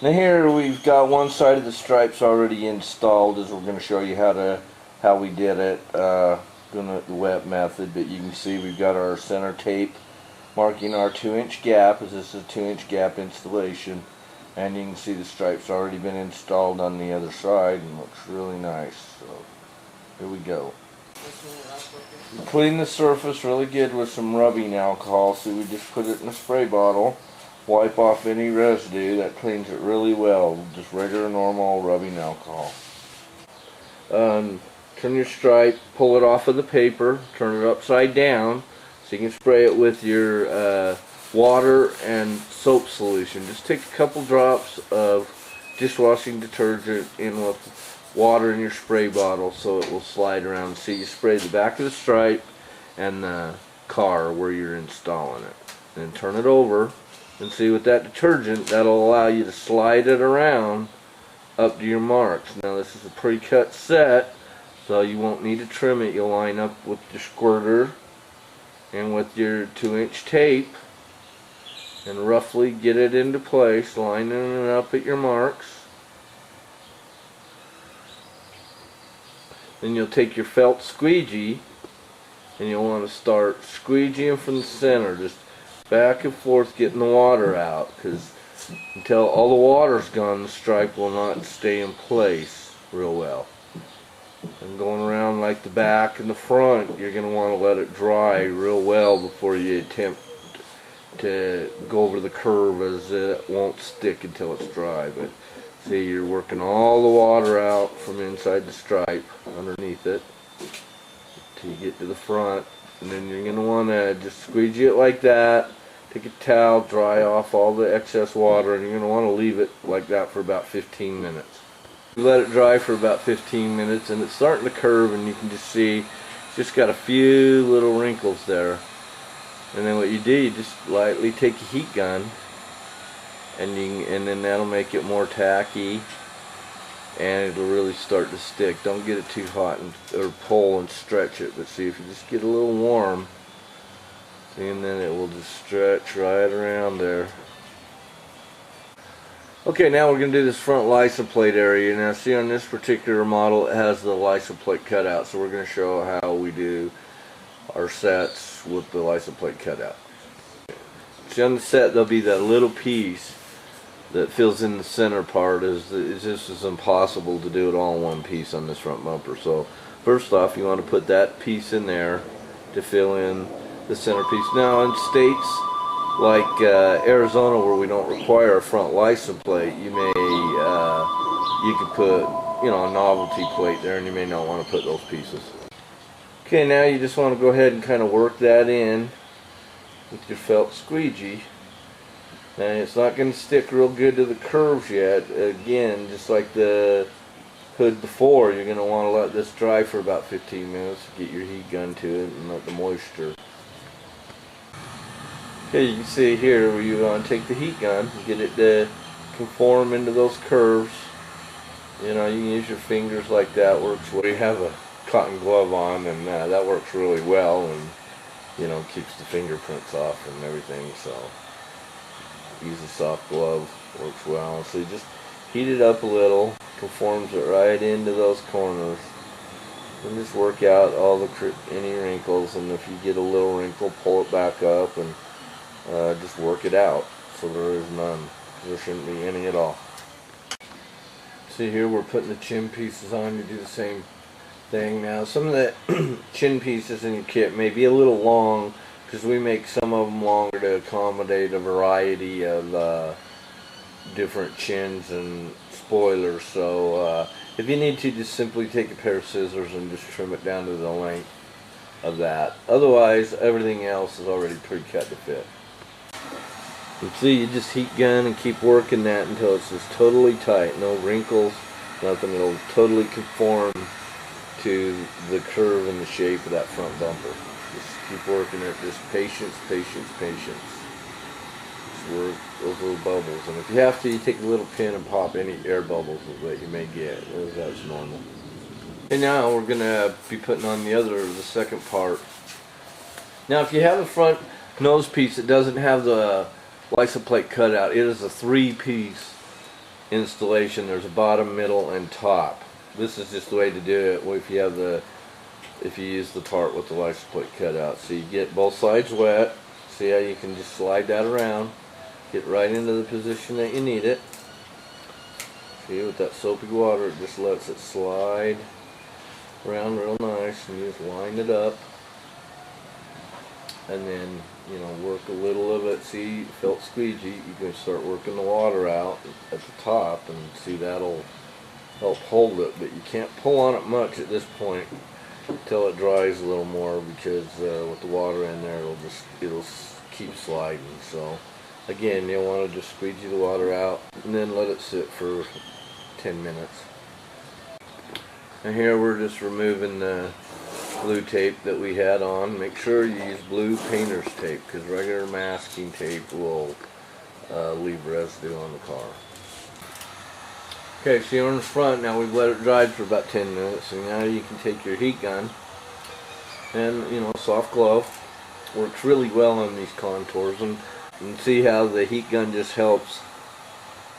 Now here we've got one side of the stripes already installed, as we're going to show you how we did it, doing it the wet method. But you can see we've got our center tape marking our 2-inch gap, as this is a 2-inch gap installation, and you can see the stripes already been installed on the other side and looks really nice. So here we go. Clean the surface really good with some rubbing alcohol. So we just put it in a spray bottle. Wipe off any residue. That cleans it really well. Just regular normal rubbing alcohol. Turn your stripe, pull it off of the paper, turn it upside down so you can spray it with your water and soap solution. Just take a couple drops of dishwashing detergent in with water in your spray bottle so it will slide around. So you spray the back of the stripe and the car where you're installing it. Then turn it over. And see, with that detergent, that'll allow you to slide it around up to your marks. Now this is a pre-cut set, so you won't need to trim it. You'll line up with your squirter and with your 2-inch tape and roughly get it into place, lining it up at your marks. Then you'll take your felt squeegee and you'll want to start squeegeeing from the center, just back and forth, getting the water out, because until all the water's gone, the stripe will not stay in place real well. And going around like the back and the front, you're going to want to let it dry real well before you attempt to go over the curve, as it won't stick until it's dry. But see, you're working all the water out from inside the stripe underneath it till you get to the front, and then you're going to want to just squeegee it like that. Take a towel, dry off all the excess water, and you're going to want to leave it like that for about 15 minutes. You let it dry for about 15 minutes and it's starting to curve, and you can just see it's just got a few little wrinkles there. And then what you do, you just lightly take a heat gun and then that'll make it more tacky and it'll really start to stick. Don't get it too hot or pull and stretch it, but see, if you just get a little warm, and then it will just stretch right around there. Okay, now we're going to do this front license plate area. Now see, on this particular model it has the license plate cutout, so we're going to show how we do our sets with the license plate cutout. See, on the set there'll be that little piece that fills in the center part. It's just as impossible to do it all in one piece on this front bumper. So first off, you want to put that piece in there to fill in the centerpiece. Now in states like Arizona, where we don't require a front license plate, you could put, you know, a novelty plate there, and you may not want to put those pieces. Okay, now you just want to go ahead and kind of work that in with your felt squeegee. And it's not going to stick real good to the curves yet. Again, just like the hood before, you're going to want to let this dry for about 15 minutes. Get your heat gun to it and let the moisture. Okay, you can see here where you want to take the heat gun and get it to conform into those curves. You know, you can use your fingers like that. Works well. You have a cotton glove on, and that works really well, and you know, keeps the fingerprints off and everything. So use a soft glove, works well. So you just heat it up a little, conforms it right into those corners, and just work out all any wrinkles. And if you get a little wrinkle, pull it back up and just work it out so there is none. There shouldn't be any at all. See, here we're putting the chin pieces on. You do the same thing. Now some of the chin pieces in your kit may be a little long, because we make some of them longer to accommodate a variety of different chins and spoilers. So if you need to, just simply take a pair of scissors and just trim it down to the length of that. Otherwise, everything else is already pre-cut to fit. You see, you just heat gun and keep working that until it's just totally tight. No wrinkles, nothing. It'll totally conform to the curve and the shape of that front bumper. Just keep working it. Just patience, patience, patience. Just work those little bubbles. And if you have to, you take a little pin and pop any air bubbles that you may get. That's normal. And now we're going to be putting on the second part. Now if you have a front nose piece that doesn't have the license plate cutout, it is a 3-piece installation, there's a bottom, middle, and top. This is just the way to do it if you use the part with the license plate cut out. So you get both sides wet. See how you can just slide that around, get right into the position that you need it. See, with that soapy water, it just lets it slide around real nice, and you just line it up, and then, you know, work a little of it. See, it felt squeegee. You can start working the water out at the top, and see, that'll help hold it, but you can't pull on it much at this point until it dries a little more, because with the water in there, it'll keep sliding. So again, you'll want to just squeegee the water out and then let it sit for 10 minutes. And here we're just removing the glue tape that we had on. Make sure you use blue painter's tape, because regular masking tape will leave residue on the car. Okay, so you're on the front now. We've let it dry for about 10 minutes, and now you can take your heat gun and, you know, soft glow works really well on these contours, and see how the heat gun just helps,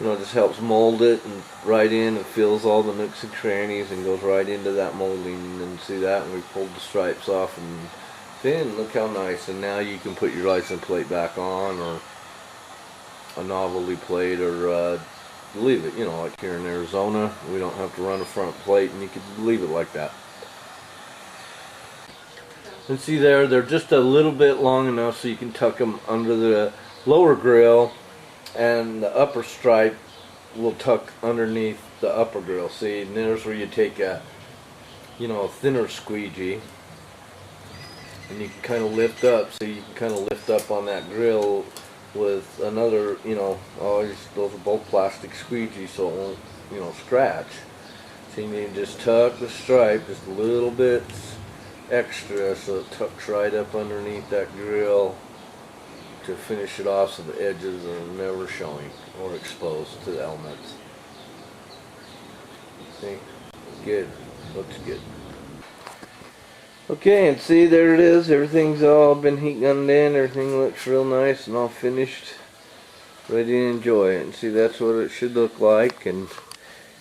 you know, just helps mold it and right in, and fills all the nooks and crannies and goes right into that molding. And then see that, and we pulled the stripes off, and then look how nice. And now you can put your license plate back on, or a novelty plate, or leave it, you know, like here in Arizona, we don't have to run a front plate, and you can leave it like that. And see there, they're just a little bit long enough so you can tuck them under the lower grill, and the upper stripe will tuck underneath the upper grill. See, and there's where you take a, you know, a thinner squeegee, and you can kind of lift up. So you can kind of lift up on that grill with another, you know, always, those are both plastic squeegees, so it won't, you know, scratch. So you need to just tuck the stripe just a little bit extra, so it tucks right up underneath that grill to finish it off, so the edges are never showing or exposed to the elements. See? Good. Looks good. Okay, and see, there it is. Everything's all been heat gunned in. Everything looks real nice and all finished, ready to enjoy it. And see, that's what it should look like. And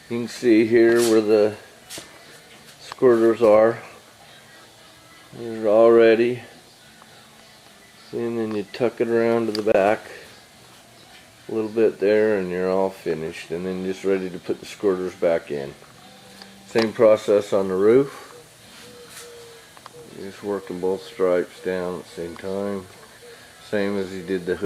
you can see here where the squirters are. They're all ready. See, and then you tuck it around to the back a little bit there, and you're all finished. And then just ready to put the squirters back in. Same process on the roof. You're just working both stripes down at the same time, same as you did the hood.